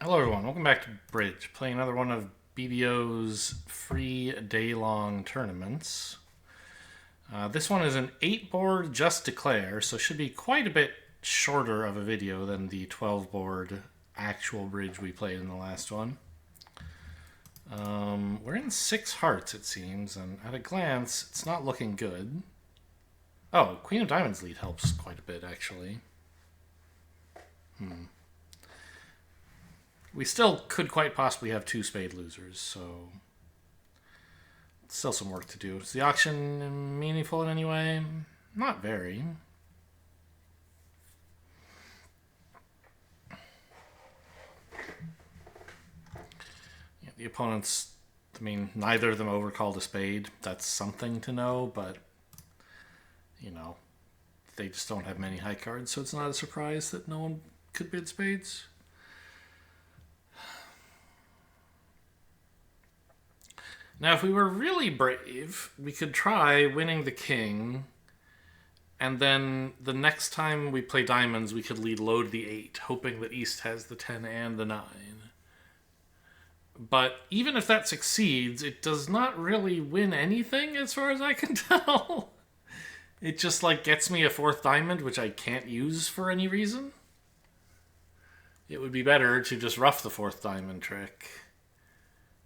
Hello everyone, welcome back to Bridge, playing another one of BBO's free day-long tournaments. This one is an 8-board Just Declare, so should be quite a bit shorter of a video than the 12-board actual Bridge we played in the last one. We're in 6 hearts, it seems, and at a glance, it's not looking good. Oh, Queen of Diamonds lead helps quite a bit, actually. We still could quite possibly have 2 spade losers, so still some work to do. Is the auction meaningful in any way? Not very. Yeah, the opponents, neither of them overcalled a spade. That's something to know, but, they just don't have many high cards, so it's not a surprise that no one could bid spades. Now, if we were really brave, we could try winning the king, and then the next time we play diamonds, we could lead low to the 8, hoping that East has the 10 and the 9. But even if that succeeds, it does not really win anything as far as I can tell. It just, gets me a 4th diamond, which I can't use for any reason. It would be better to just rough the 4th diamond trick.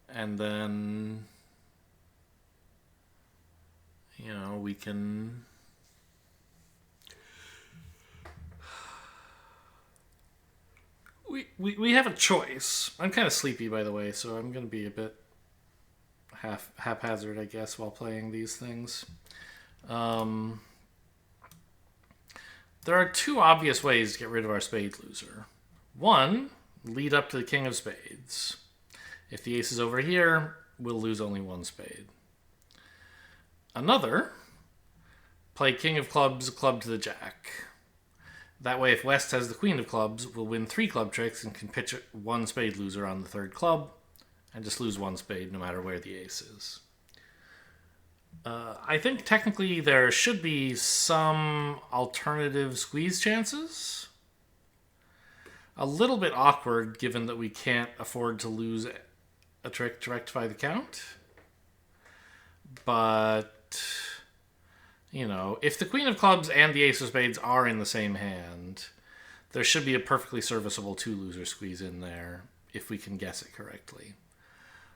And then, we can... We have a choice. I'm kind of sleepy, by the way, so I'm going to be a bit haphazard, I guess, while playing these things. There are 2 obvious ways to get rid of our spade loser. One, lead up to the king of spades. If the ace is over here, we'll lose only 1 spade. Another, play king of clubs, club to the jack. That way, if West has the queen of clubs, we'll win 3 club tricks and can pitch 1 spade loser on the 3rd club and just lose 1 spade no matter where the ace is. I think technically there should be some alternative squeeze chances. A little bit awkward given that we can't afford to lose a trick to rectify the count. But, if the queen of clubs and the ace of spades are in the same hand, there should be a perfectly serviceable 2-loser squeeze in there if we can guess it correctly.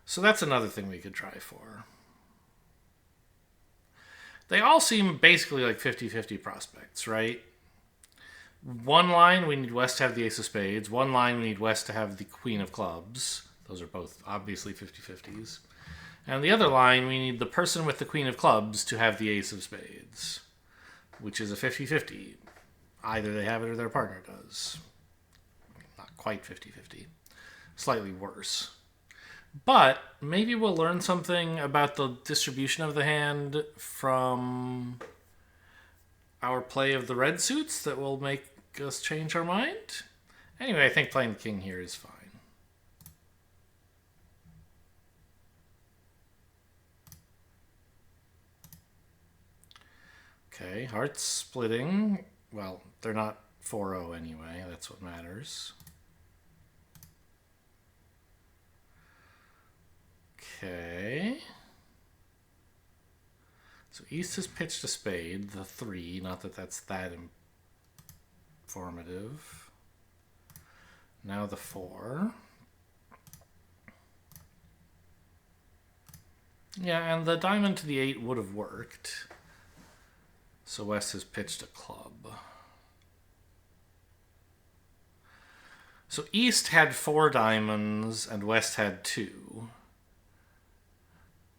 So that's another thing we could try for. They all seem basically like 50-50 prospects, right? One line, we need West to have the ace of spades. One line, we need West to have the queen of clubs. Those are both obviously 50-50s. And the other line, we need the person with the queen of clubs to have the ace of spades, which is a 50-50. Either they have it or their partner does. Not quite 50-50. Slightly worse. But maybe we'll learn something about the distribution of the hand from our play of the red suits that will make us change our mind. Anyway, I think playing the king here is fine. Okay, hearts splitting. Well, they're not 4-0 anyway. That's what matters. Okay. So East has pitched a spade, the 3. Not that that's that informative. Now the 4. Yeah, and the diamond to the 8 would have worked. So West has pitched a club. So East had 4 diamonds and West had 2.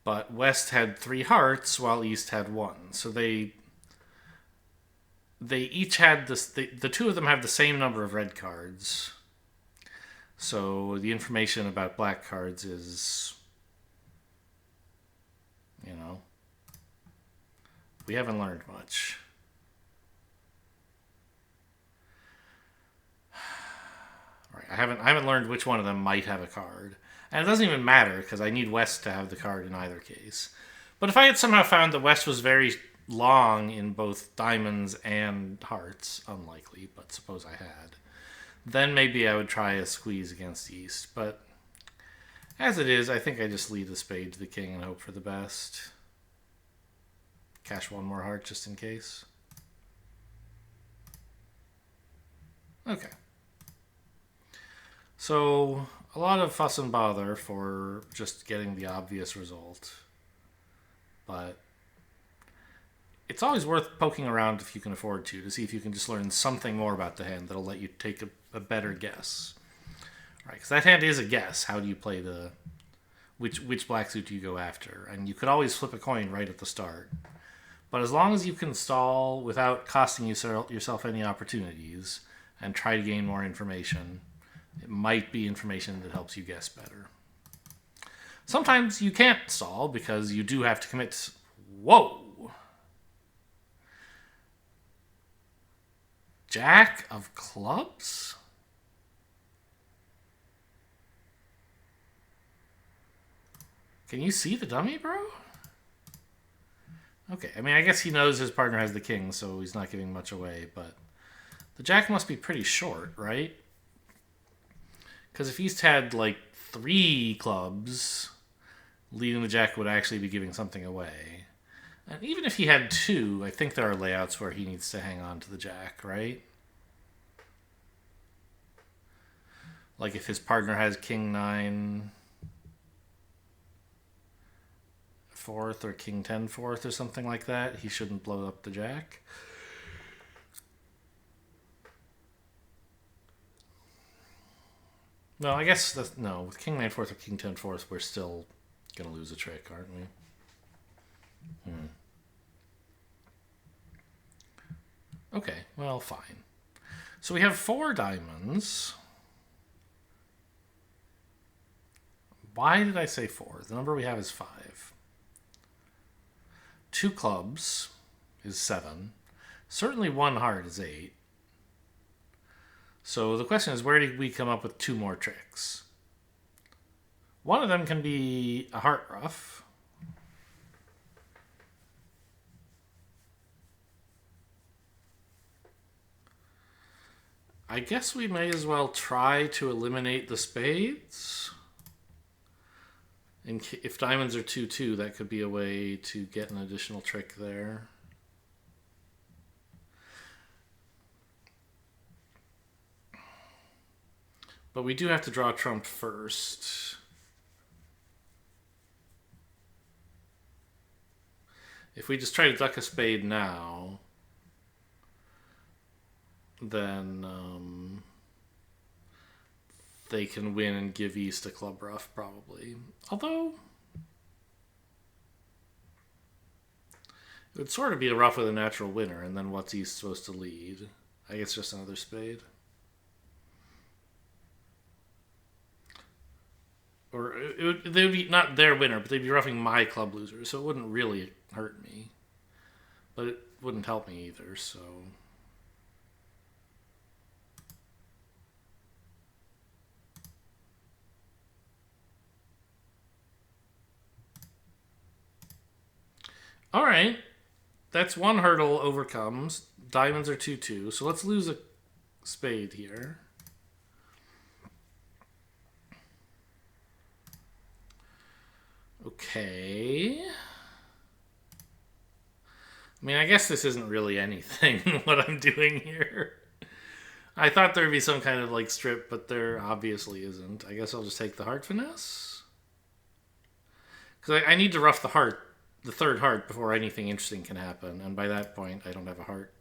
But West had 3 hearts while East had 1. So they each had this. The 2 of them have the same number of red cards. So the information about black cards is, we haven't learned much. Right, I haven't learned which one of them might have a card. And it doesn't even matter, because I need West to have the card in either case. But if I had somehow found that West was very long in both diamonds and hearts, unlikely, but suppose I had, Then maybe I would try a squeeze against East. But as it is, I think I just lead the spade to the king and hope for the best. Cash one more heart just in case. Okay. So a lot of fuss and bother for just getting the obvious result. But it's always worth poking around if you can afford to see if you can just learn something more about the hand that'll let you take a better guess. Right, because that hand is a guess. How do you play the... Which black suit do you go after? And you could always flip a coin right at the start. But as long as you can stall without costing yourself any opportunities and try to gain more information, it might be information that helps you guess better. Sometimes you can't stall because you do have to commit... Whoa! Jack of clubs? Can you see the dummy, bro? Okay, I mean, I guess he knows his partner has the king, so he's not giving much away, but the jack must be pretty short, right? Because if he's had, like, 3 clubs, leading the jack would actually be giving something away. And even if he had 2, I think there are layouts where he needs to hang on to the jack, right? Like if his partner has king 9 fourth or king 10 fourth or something like that, he shouldn't blow up the jack. No, I guess no. With king 9 fourth or king 10 fourth, we're still gonna lose a trick, aren't we? Okay, well, fine. So we have 4 diamonds. Why did I say 4? The number we have is 5. 2 clubs is 7. Certainly 1 heart is 8. So the question is, where did we come up with 2 more tricks? One of them can be a heart ruff. I guess we may as well try to eliminate the spades. And if diamonds are 2-2, that could be a way to get an additional trick there. But we do have to draw a trump first. If we just try to duck a spade now, then they can win and give East a club ruff, probably. Although, it would sort of be a ruff with a natural winner, and then what's East supposed to lead? I guess just another spade. Or they would be not their winner, but they'd be roughing my club loser, so it wouldn't really hurt me. But it wouldn't help me either, so... All right. That's 1 hurdle overcomes. Diamonds are 2-2, so let's lose a spade here. Okay. I mean, I guess this isn't really anything, what I'm doing here. I thought there'd be some kind of, like, strip, but there obviously isn't. I guess I'll just take the heart finesse. Because I need to ruff the heart, the 3rd heart, before anything interesting can happen. And by that point, I don't have a heart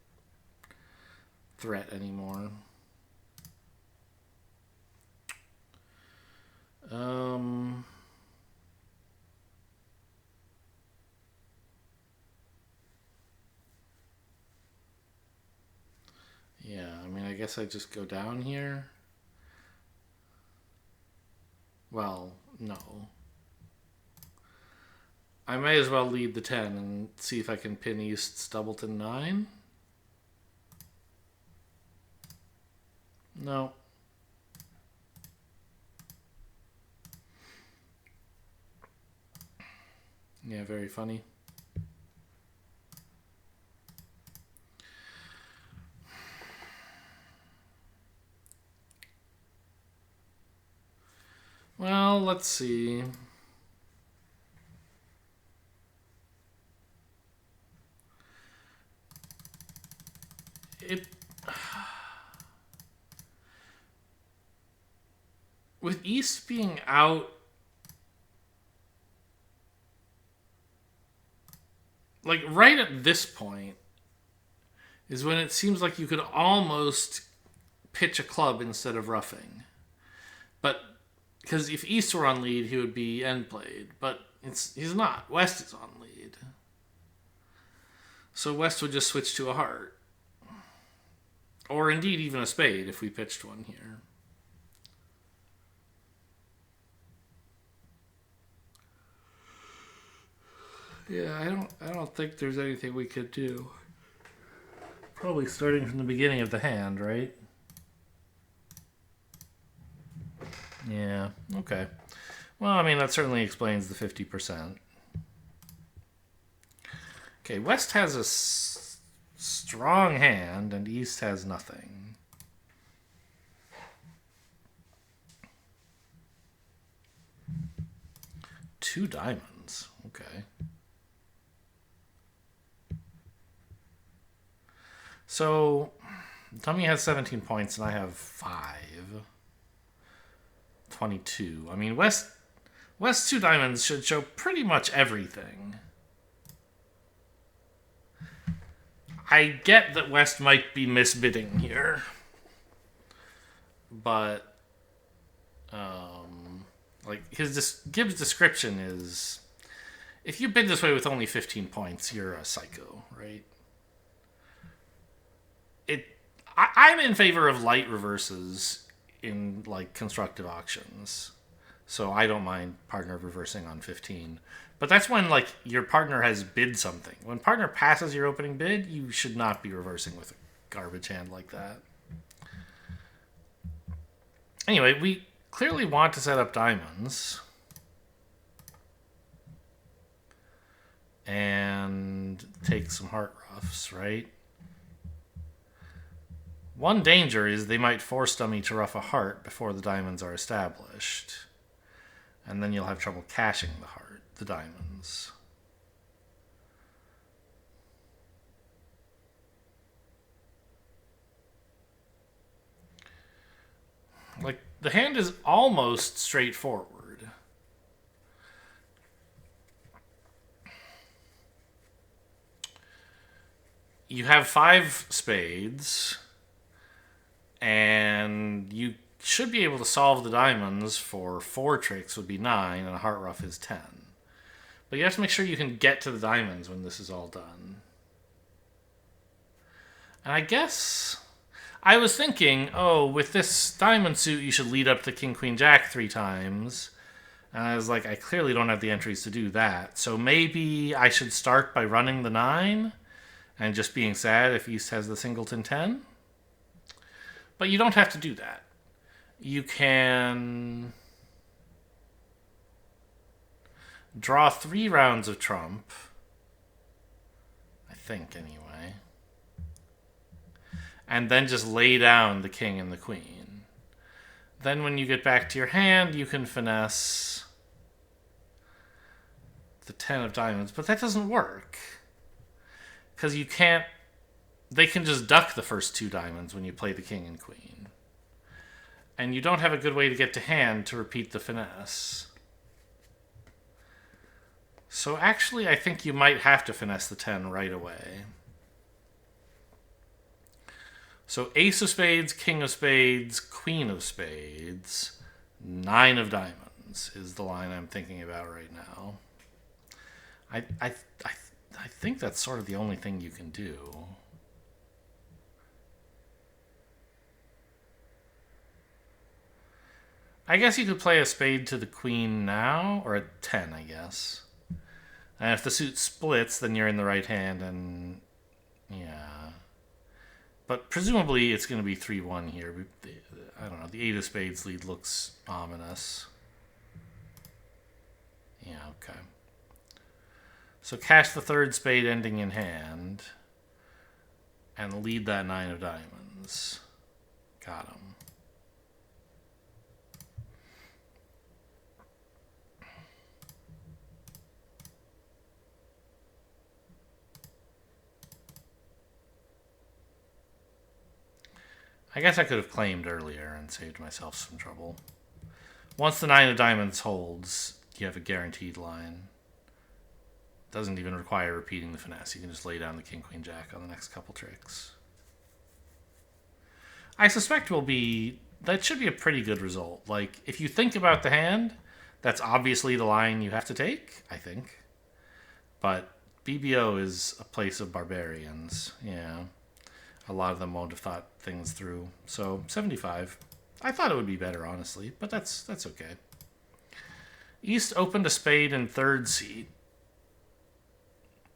threat anymore. Yeah, I mean, I guess I just go down here. Well, no. I may as well lead the 10 and see if I can pin East's doubleton 9. No. Yeah, very funny. Well, let's see. It with East being out, like right at this point is when it seems like you could almost pitch a club instead of roughing. But because if East were on lead, he would be end played. But he's not. West is on lead. So West would just switch to a heart. Or indeed even a spade if we pitched one here. Yeah, I don't think there's anything we could do. Probably starting from the beginning of the hand, right? Yeah, okay. Well, I mean, that certainly explains the 50%. Okay, West has a strong hand, and East has nothing. Two diamonds. Okay. So, Dummy has 17 points, and I have 5. 22. I mean, West's two diamonds should show pretty much everything. I get that West might be misbidding here, but like Gibbs' description is, if you bid this way with only 15 points, you're a psycho, right? I'm in favor of light reverses in like constructive auctions, so I don't mind partner reversing on 15. But that's when like your partner has bid something. When partner passes your opening bid, you should not be reversing with a garbage hand like that. Anyway, we clearly want to set up diamonds. And take some heart roughs, right? One danger is they might force Dummy to rough a heart before the diamonds are established. And then you'll have trouble cashing the diamonds. Like, the hand is almost straightforward. You have 5 spades, and you should be able to solve the diamonds for 4 tricks would be 9, and a heart rough is 10. But you have to make sure you can get to the diamonds when this is all done. And I guess I was thinking, with this diamond suit, you should lead up to King, Queen, Jack 3 times. And I was like, I clearly don't have the entries to do that. So maybe I should start by running the 9 and just being sad if East has the singleton 10. But you don't have to do that. You can draw 3 rounds of trump. I think, anyway. And then just lay down the king and the queen. Then when you get back to your hand, you can finesse the 10 of diamonds. But that doesn't work. Because you can't... They can just duck the first 2 diamonds when you play the king and queen. And you don't have a good way to get to hand to repeat the finesse. So actually, I think you might have to finesse the 10 right away. So ace of spades, king of spades, queen of spades, 9 of diamonds is the line I'm thinking about right now. I think that's sort of the only thing you can do. I guess you could play a spade to the queen now, or a 10, I guess. And if the suit splits, then you're in the right hand, and yeah. But presumably it's going to be 3-1 here. I don't know. The 8 of spades lead looks ominous. Yeah, okay. So cash the 3rd spade ending in hand. And lead that 9 of diamonds. Got him. I guess I could have claimed earlier and saved myself some trouble. Once the 9 of diamonds holds, you have a guaranteed line. Doesn't even require repeating the finesse. You can just lay down the king, queen, jack on the next couple tricks. I suspect that should be a pretty good result. Like, if you think about the hand, that's obviously the line you have to take, I think. But BBO is a place of barbarians. Yeah. A lot of them won't have thought things through. So, 75. I thought it would be better, honestly, but that's okay. East opened a spade in third seat,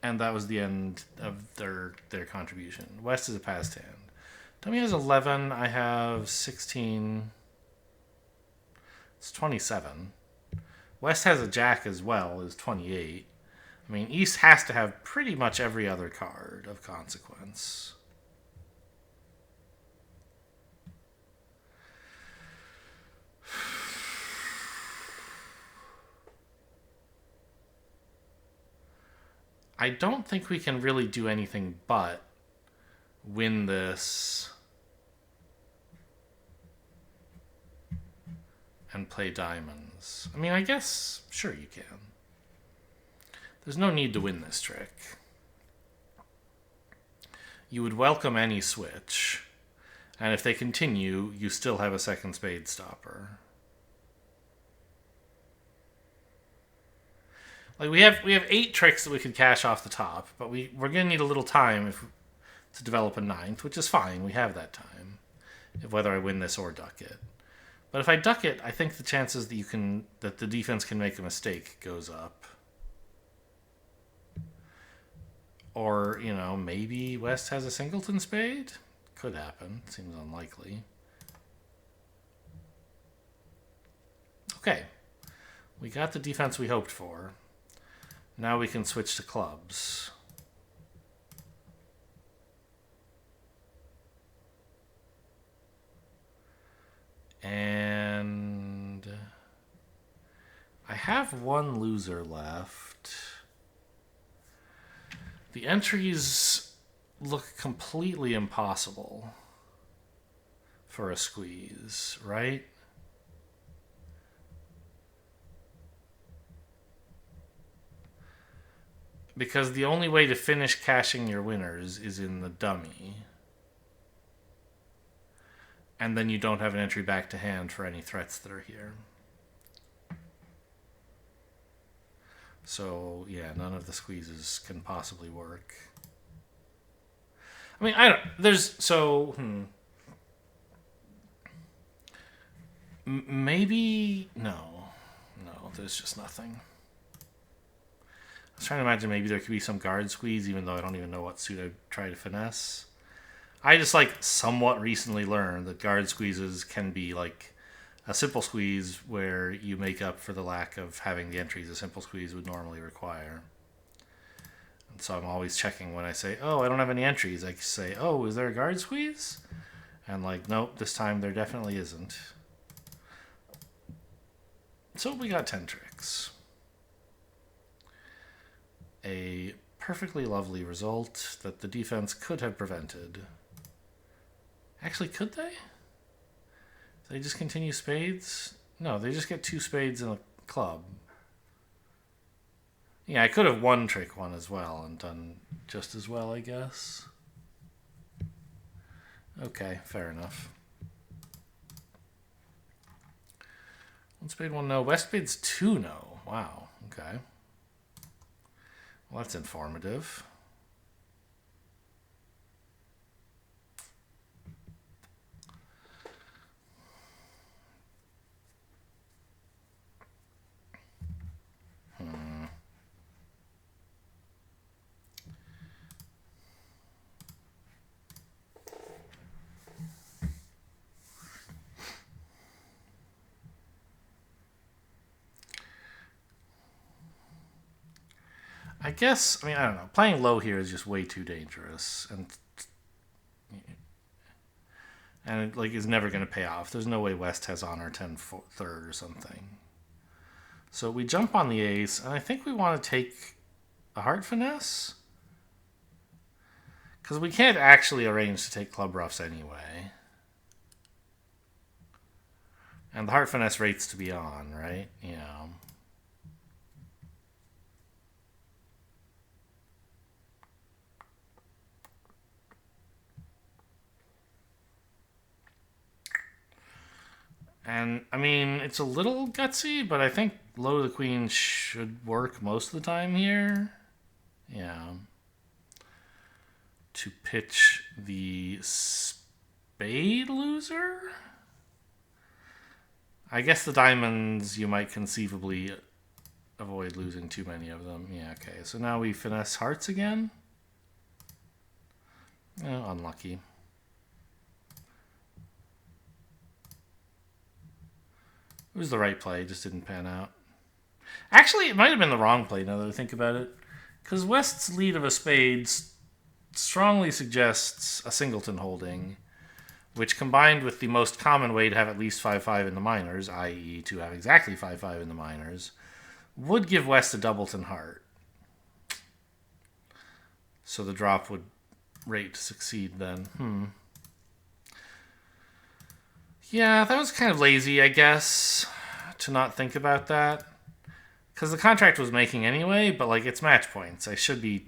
and that was the end of their contribution. West is a passed hand. Dummy has 11. I have 16. It's 27. West has a jack as well, is 28. I mean, East has to have pretty much every other card of consequence. I don't think we can really do anything but win this and play diamonds. I mean, I guess, sure you can. There's no need to win this trick. You would welcome any switch, and if they continue, you still have a second spade stopper. Like we have 8 tricks that we could cash off the top, but we're gonna need a little time to develop a 9th, which is fine. We have that time, whether I win this or duck it. But if I duck it, I think the chances that the defense can make a mistake goes up. Or, maybe West has a singleton spade? Could happen. Seems unlikely. Okay. We got the defense we hoped for. Now we can switch to clubs. And I have one loser left. The entries look completely impossible for a squeeze, right? Because the only way to finish cashing your winners is in the dummy. And then you don't have an entry back to hand for any threats that are here. So, yeah, none of the squeezes can possibly work. I mean, maybe, no, there's just nothing. I was trying to imagine maybe there could be some guard squeeze, even though I don't even know what suit I'd try to finesse. I just, somewhat recently learned that guard squeezes can be, a simple squeeze where you make up for the lack of having the entries a simple squeeze would normally require. And so I'm always checking when I say, oh, I don't have any entries. I say, oh, is there a guard squeeze? And, nope, this time there definitely isn't. So we got 10 tricks. A perfectly lovely result that the defense could have prevented. Actually, could they? They just continue spades? No, they just get 2 spades and a club. Yeah, I could have one trick one as well and done just as well, I guess. Okay, fair enough. One spade, one no. West spade's 2 no. Wow, okay. Well, that's informative. I guess, I don't know. Playing low here is just way too dangerous. And it is never going to pay off. There's no way West has honor 10 third or something. So we jump on the ace, and I think we want to take a heart finesse. Because we can't actually arrange to take club ruffs anyway. And the heart finesse rates to be on, right? Yeah. And, I mean, it's a little gutsy, but I think low to the queen should work most of the time here. Yeah. To pitch the spade loser? I guess the diamonds, you might conceivably avoid losing too many of them. Yeah, okay. So now we finesse hearts again. Oh, unlucky. It was the right play, just didn't pan out. Actually, it might have been the wrong play now that I think about it. Because West's lead of a spade strongly suggests a singleton holding, which combined with the most common way to have at least 5-5 in the minors, i.e. to have exactly 5-5 in the minors, would give West a doubleton heart. So the drop would rate to succeed then. Yeah, that was kind of lazy, I guess, to not think about that. Because the contract was making anyway, but like it's match points. I should be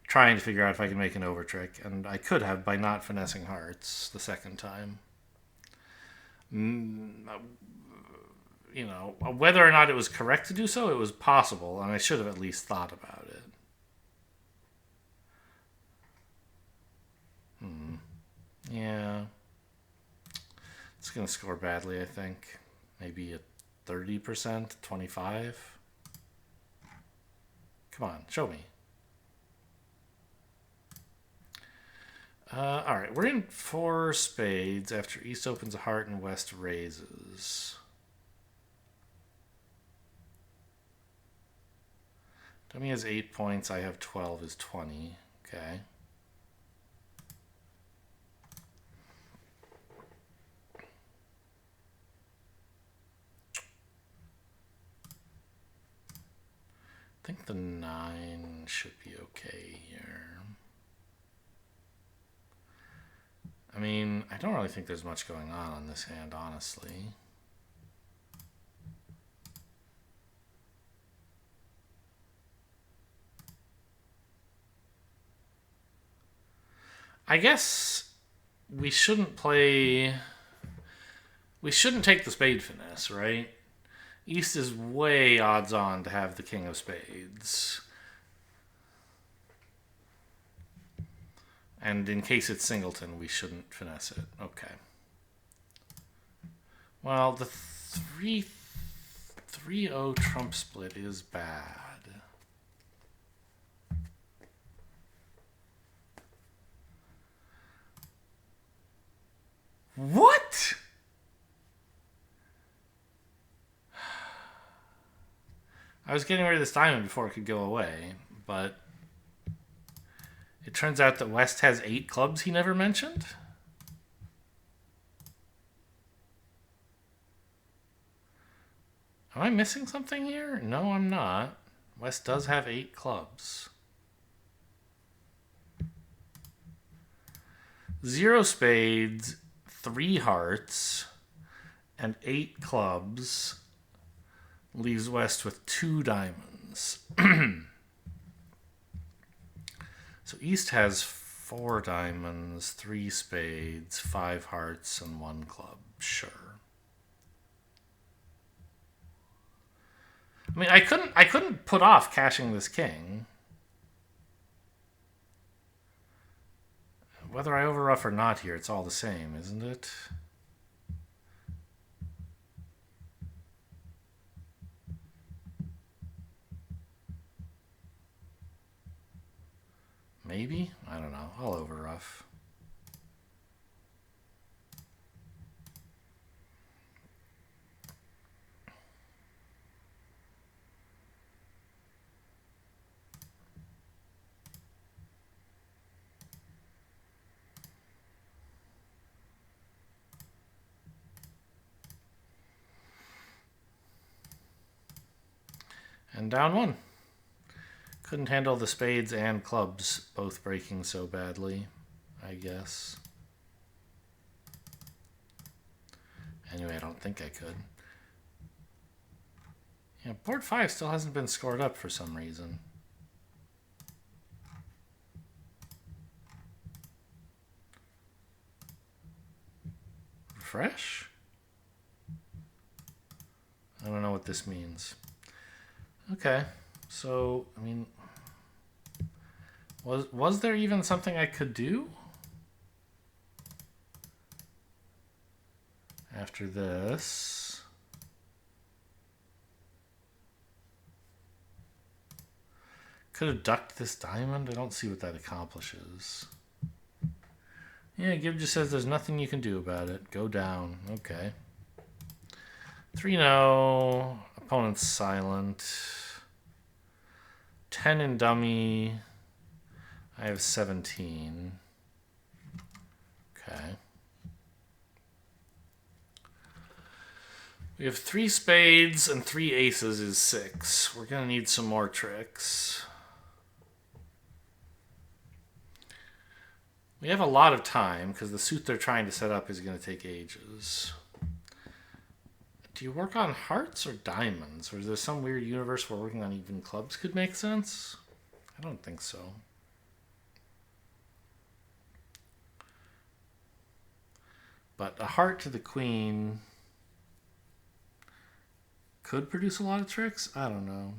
trying to figure out if I can make an over trick, and I could have by not finessing hearts the second time. You know, whether or not it was correct to do so, it was possible, and I should have at least thought about it. Yeah. It's going to score badly, I think. Maybe a 30%, 25. Come on, show me. All right, we're in 4 spades after East opens a heart and West raises. Dummy has 8 points. I have 12 is 20. Okay. I think the 9 should be okay here. I mean, I don't really think there's much going on this hand, honestly. I guess we shouldn't play... We shouldn't take the spade finesse, right? East is way odds on to have the king of spades. And in case it's singleton, we shouldn't finesse it. Okay. Well, the 3-0 trump split is bad. What? I was getting rid of this diamond before it could go away, but it turns out that West has 8 clubs he never mentioned. Am I missing something here? No, I'm not. West does have 8 clubs. 0 spades, 3 hearts, and 8 clubs leaves West with 2 diamonds. So East has 4 diamonds, 3 spades, 5 hearts, and 1 club. Sure. I mean, I couldn't put off cashing this king. Whether I overruff or not here, it's all the same, isn't it? Maybe? I don't know. I'll overruff. And down 1. Couldn't handle the spades and clubs both breaking so badly, I guess. Anyway, I don't think I could. Yeah, board 5 still hasn't been scored up for some reason. Refresh? I don't know what this means. Okay, so, I mean, was there even something I could do? After this. Could have ducked this diamond. I don't see what that accomplishes. Yeah, Gib just says there's nothing you can do about it. Go down. Okay. 3-0. Opponent's silent. 10 in dummy. I have 17. Okay. We have 3 spades and 3 aces is 6. We're going to need some more tricks. We have a lot of time because the suit they're trying to set up is going to take ages. Do you work on hearts or diamonds? Or is there some weird universe where working on even clubs could make sense? I don't think so. But a heart to the queen could produce a lot of tricks? I don't know.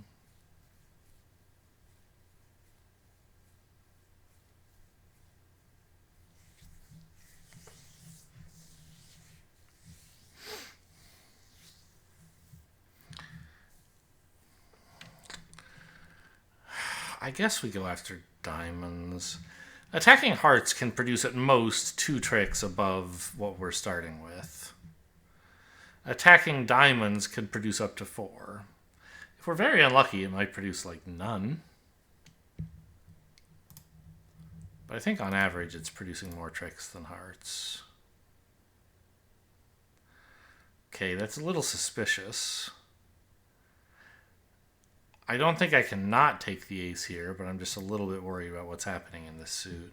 I guess we go after diamonds. Attacking hearts can produce at most 2 tricks above what we're starting with. Attacking diamonds could produce up to 4. If we're very unlucky, it might produce like none. But I think on average it's producing more tricks than hearts. Okay, that's a little suspicious. I don't think I can not take the ace here, but I'm just a little bit worried about what's happening in this suit.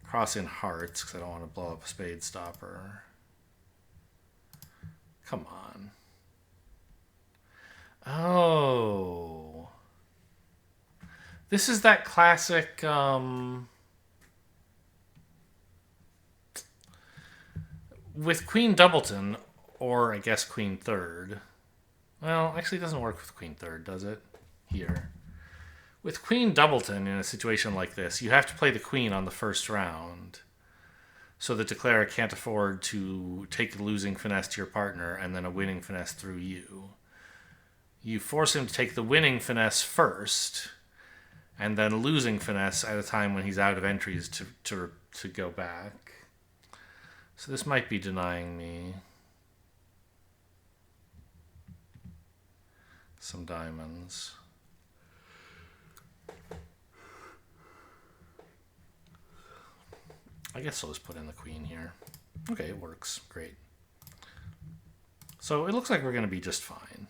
Cross in hearts, because I don't want to blow up a spade stopper. Come on. Oh. This is that classic... with Queen Doubleton, or I guess Queen Third... Well, actually it doesn't work with Queen Third, does it? Here. With Queen Doubleton in a situation like this, you have to play the Queen on the first round. So the declarer can't afford to take the losing finesse to your partner and then a winning finesse through you. You force him to take the winning finesse first, and then losing finesse at a time when he's out of entries to go back. So this might be denying me some diamonds. I guess I'll just put in the queen here. Okay, it works. Great. So it looks like we're going to be just fine.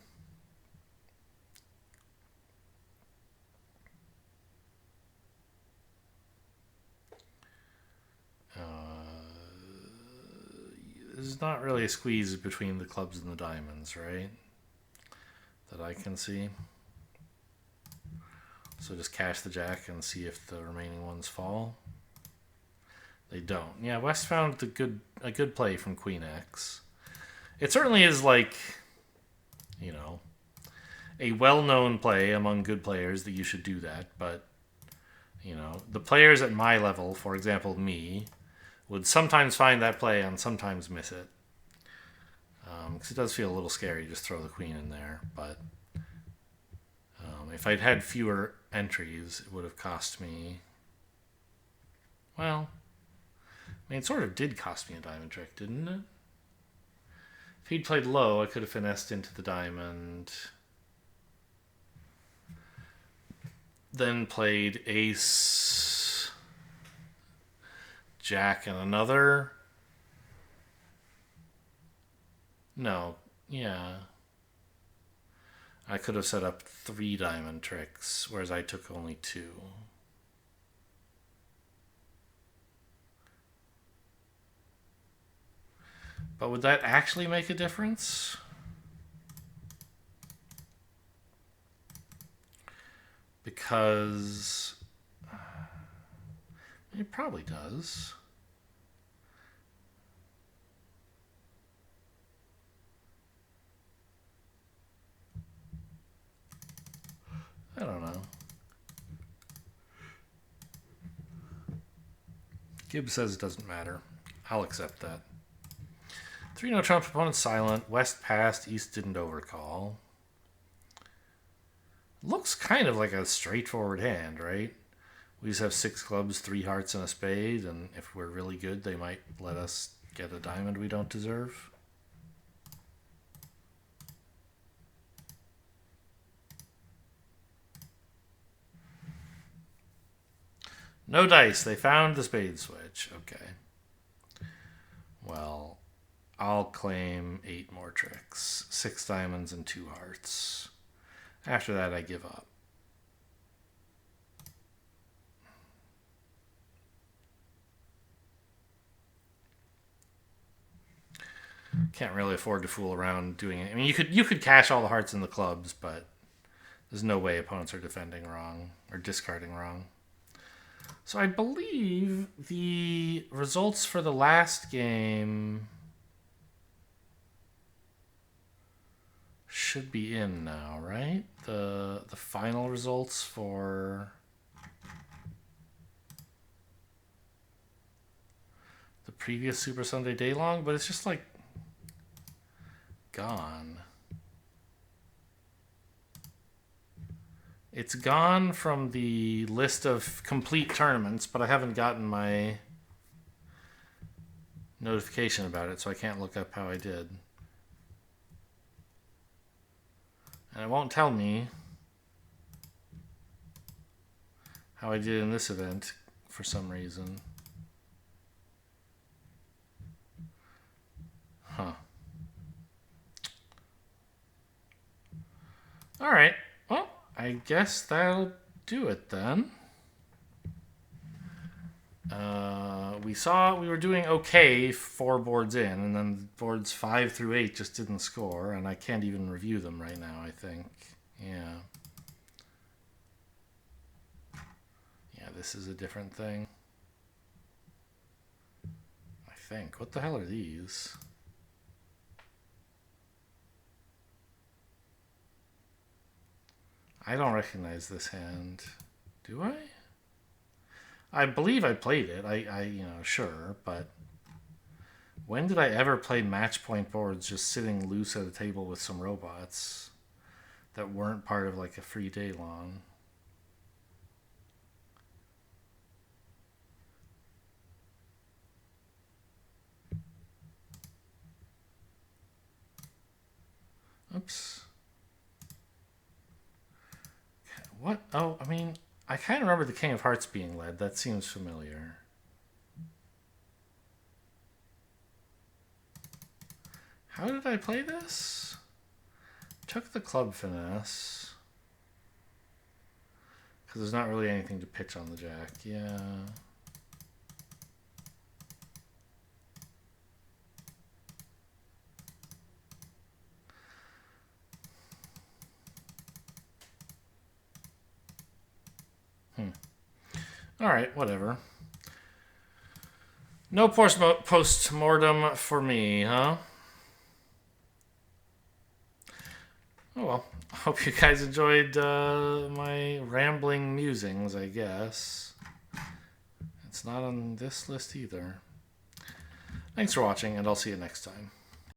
There's not really a squeeze between the clubs and the diamonds, right? That I can see. So just cash the jack and see if the remaining ones fall. They don't. Yeah, West found a good play from Queen X. It certainly is like, you know, a well-known play among good players that you should do that, but, you know, the players at my level, for example, me, would sometimes find that play and sometimes miss it. Because it does feel a little scary to just throw the queen in there, but if I'd had fewer entries, it would have cost me, well, I mean, it sort of did cost me a diamond trick, didn't it? If he'd played low, I could have finessed into the diamond. Then played ace, jack, and another. No, yeah. I could have set up 3 diamond tricks, whereas I took only 2. But would that actually make a difference? Because it probably does. I don't know. Gibbs says it doesn't matter. I'll accept that. 3-no Trump, opponent silent. West passed, East didn't overcall. Looks kind of like a straightforward hand, right? We just have 6 clubs, 3 hearts, and a spade, and if we're really good, they might let us get a diamond we don't deserve. No dice. They found the spade switch. Okay. Well, I'll claim 8 more tricks. 6 diamonds and 2 hearts. After that, I give up. Can't really afford to fool around doing it. I mean, you could cash all the hearts in the clubs, but there's no way opponents are defending wrong or discarding wrong. So I believe the results for the last game should be in now, right? The final results for the previous Super Sunday Daylong, but it's just like gone. It's gone from the list of complete tournaments, but I haven't gotten my notification about it, so I can't look up how I did. And it won't tell me how I did in this event for some reason. Huh. All right. Well, I guess that'll do it then. We saw we were doing okay 4 boards in, and then boards 5 through 8 just didn't score, and I can't even review them right now, I think. Yeah. Yeah, this is a different thing. I think. What the hell are these? I don't recognize this hand. Do I? I believe I played it. Sure, but when did I ever play match point boards just sitting loose at a table with some robots that weren't part of like a free day long? Oops. What? Oh, I mean, I kind of remember the King of Hearts being led. That seems familiar. How did I play this? Took the club finesse. Because there's not really anything to pitch on the jack. Yeah. All right, whatever. No post-mortem for me, huh? Oh well. Hope you guys enjoyed my rambling musings, I guess. It's not on this list either. Thanks for watching, and I'll see you next time.